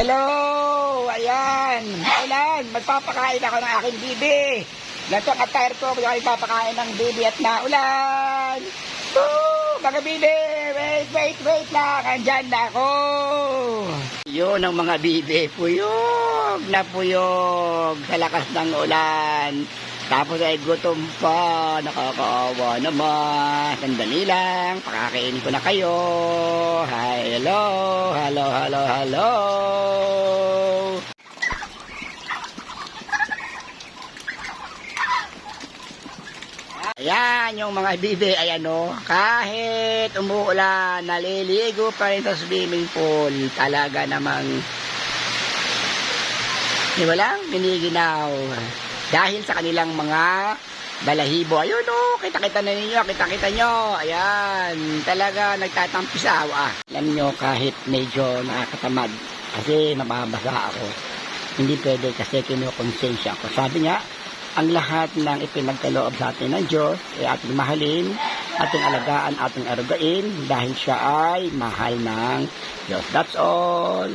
Hello! Ayan! Naulan! Magpapakain ako ng aking bibi. Ganito ang attire ko. Kaya magpapakain ng bibi at naulan. Woo! Mga bibi! Wait lang! Andyan na ako! Yun ang mga bibi. Puyog na puyog sa lakas ng ulan. Tapos ay gutom pa. Nakakaawa naman. Sandali lang. Pakakainin ko na kayo. Hi, hello. Hello. Ayan yung mga bibi. Ayan o. Kahit umuulan, naliligo pa rin sa swimming pool. Talaga namang di ba lang? Miniginaw. Dahil sa kanilang mga balahibo. Ayun o, kita-kita na ninyo, kita-kita nyo. Ayan, talaga nagtatampisawa. Alam nyo, kahit medyo nakakatamad, kasi nababasa ako. Hindi pwede kasi kinukonsensya ako. Sabi niya, ang lahat ng ipinagkaloob sa atin ng Diyos, ay ating mahalin, ating alagaan, ating arugain, dahil siya ay mahal ng Diyos. That's all.